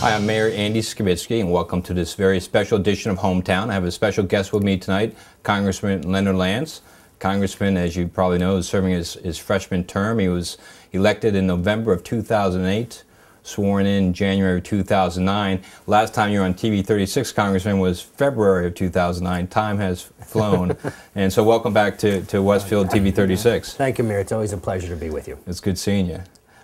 Hi, I'm Mayor Andy Skibitsky, and welcome to this very special edition of Hometown. I have a special guest with me tonight, Congressman Lance. Congressman, as you probably know, is serving his freshman term. He was elected in November of 2008, sworn in January of 2009. Last time you were on TV 36, Congressman, was February of 2009. Time has flown. And so welcome back to Westfield TV 36. Thank you, Mayor. It's always a pleasure to be with you. It's good seeing you.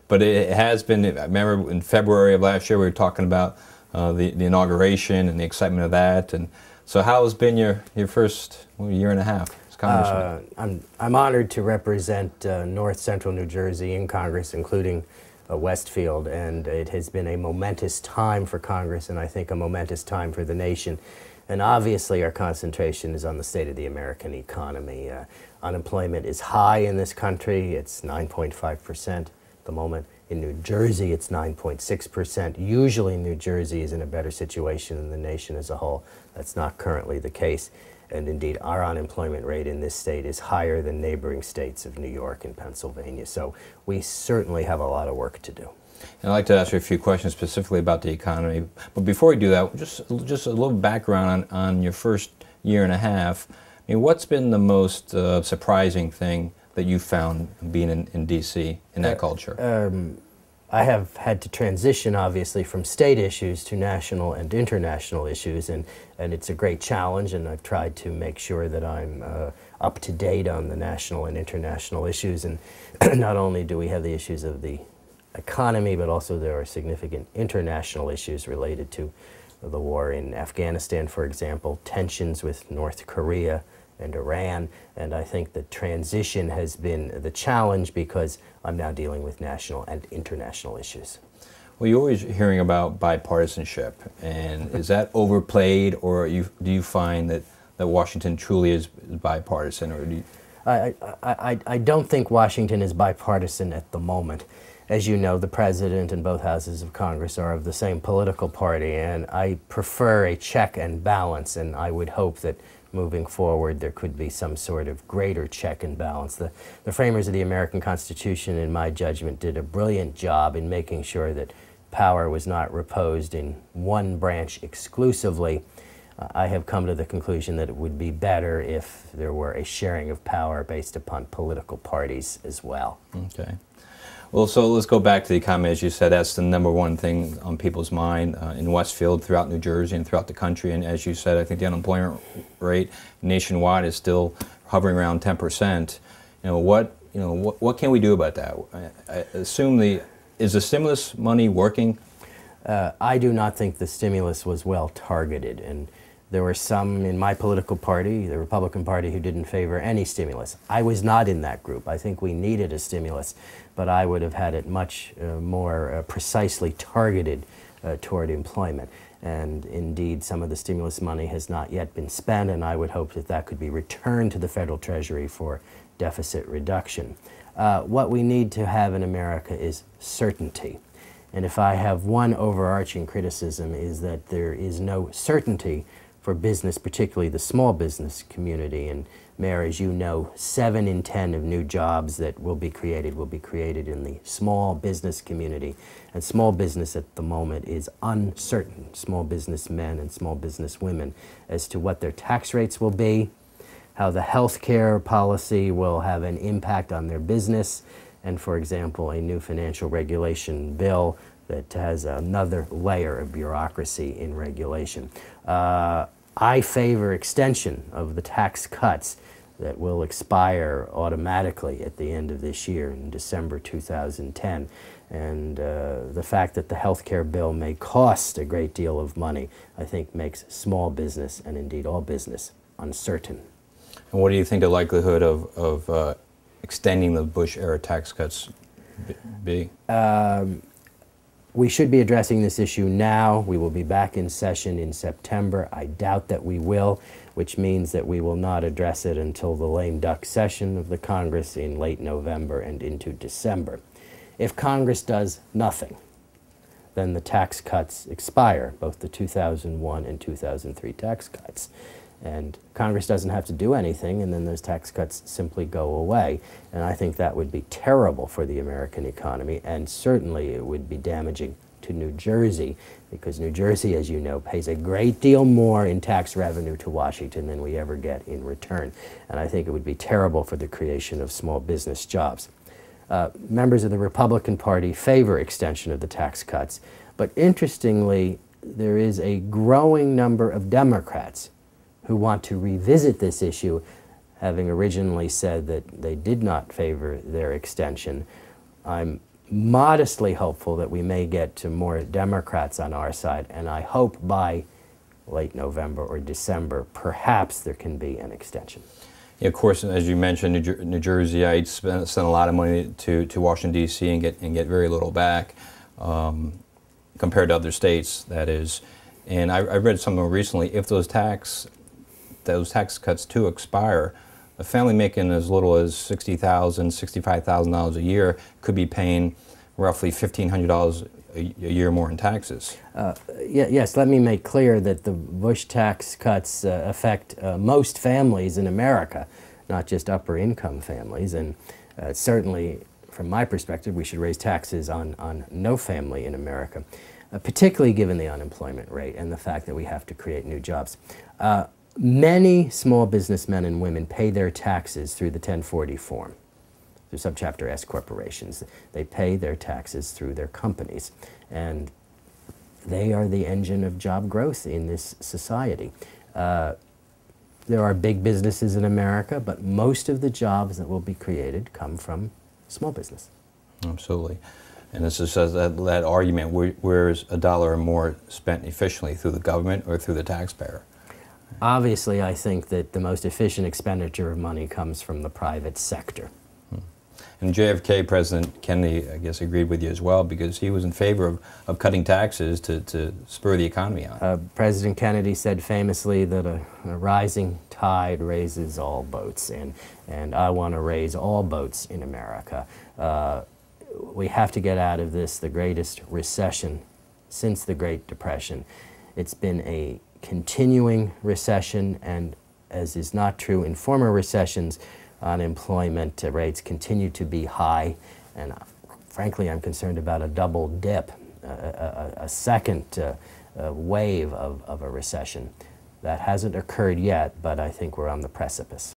But it has been, I remember in February of last year we were talking about the inauguration and the excitement of that. And so how has been your first year and a half as Congressman? I'm honored to represent North Central New Jersey in Congress, including Westfield, and it has been a momentous time for Congress, and I think a momentous time for the nation. And obviously our concentration is on the state of the American economy. Unemployment is high in this country. It's 9.5%. At the moment. In New Jersey, it's 9.6%. Usually New Jersey is in a better situation than the nation as a whole. That's not currently the case. And indeed, our unemployment rate in this state is higher than neighboring states of New York and Pennsylvania. So we certainly have a lot of work to do. And I'd like to ask you a few questions specifically about the economy. But before we do that, just a little background on your first year and a half. I mean, what's been the most surprising thing that you found being in D.C. in that culture? I have had to transition, obviously, from state issues to national and international issues, and it's a great challenge, and I've tried to make sure that I'm up to date on the national and international issues. And not only do we have the issues of the economy, but also there are significant international issues related to the war in Afghanistan, for example, tensions with North Korea and Iran, and I think the transition has been the challenge because I'm now dealing with national and international issues. Well, you're always hearing about bipartisanship, and is that overplayed, or do you find that Washington truly is bipartisan, or do you... I don't think Washington is bipartisan at the moment. As you know, the President and both houses of Congress are of the same political party, and I prefer a check and balance, and I would hope that moving forward there could be some sort of greater check and balance. The framers of the American Constitution, in my judgment, did a brilliant job in making sure that power was not reposed in one branch exclusively. I have come to the conclusion that it would be better if there were a sharing of power based upon political parties as well. Okay. Well, so let's go back to the economy. As you said, that's the #1 thing on people's mind in Westfield, throughout New Jersey, and throughout the country. And as you said, I think the unemployment rate nationwide is still hovering around 10%. What can we do about that? I assume is the stimulus money working? I do not think the stimulus was well targeted, and there were some in my political party, the Republican Party, who didn't favor any stimulus. I was not in that group. I think we needed a stimulus, but I would have had it much more precisely targeted toward employment. And indeed, some of the stimulus money has not yet been spent, and I would hope that that could be returned to the federal treasury for deficit reduction. What we need to have in America is certainty. And if I have one overarching criticism, is that there is no certainty for business, particularly the small business community. And Mayor, as you know, 7 in 10 of new jobs that will be created in the small business community. And small business at the moment is uncertain, small business men and small business women, as to what their tax rates will be, how the health care policy will have an impact on their business, and, for example, a new financial regulation bill that has another layer of bureaucracy in regulation. I favor extension of the tax cuts that will expire automatically at the end of this year in December 2010. And the fact that the health care bill may cost a great deal of money, I think, makes small business, and indeed all business, uncertain. And what do you think the likelihood of extending the Bush-era tax cuts be? We should be addressing this issue now. We will be back in session in September. I doubt that we will, which means that we will not address it until the lame duck session of the Congress in late November and into December. If Congress does nothing, then the tax cuts expire, both the 2001 and 2003 tax cuts. And Congress doesn't have to do anything, and then those tax cuts simply go away. And I think that would be terrible for the American economy, and certainly it would be damaging to New Jersey, because New Jersey, as you know, pays a great deal more in tax revenue to Washington than we ever get in return. And I think it would be terrible for the creation of small business jobs. Members of the Republican Party favor extension of the tax cuts, but interestingly, there is a growing number of Democrats who want to revisit this issue, having originally said that they did not favor their extension. I'm modestly hopeful that we may get to more Democrats on our side, and I hope by late November or December, perhaps there can be an extension. Yeah, of course, as you mentioned, New Jerseyites send a lot of money to Washington, D.C. and get very little back, compared to other states, that is. And I read something recently, if those tax cuts do expire, a family making as little as $60,000, $65,000 a year could be paying roughly $1,500 a year more in taxes. Yes, let me make clear that the Bush tax cuts affect most families in America, not just upper income families, and certainly from my perspective we should raise taxes on no family in America, particularly given the unemployment rate and the fact that we have to create new jobs. Many small businessmen and women pay their taxes through the 1040 form, through Subchapter S corporations. They pay their taxes through their companies, and they are the engine of job growth in this society. There are big businesses in America, but most of the jobs that will be created come from small business. Absolutely. And this is that argument, where is a dollar or more spent efficiently, through the government or through the taxpayer? Obviously, I think that the most efficient expenditure of money comes from the private sector. And JFK, President Kennedy, I guess, agreed with you as well, because he was in favor of cutting taxes to spur the economy on. President Kennedy said famously that a rising tide raises all boats, and I want to raise all boats in America. We have to get out of this, the greatest recession since the Great Depression. It's been a continuing recession, and as is not true in former recessions, unemployment rates continue to be high, and frankly I'm concerned about a double dip, a second wave of a recession. That hasn't occurred yet, but I think we're on the precipice.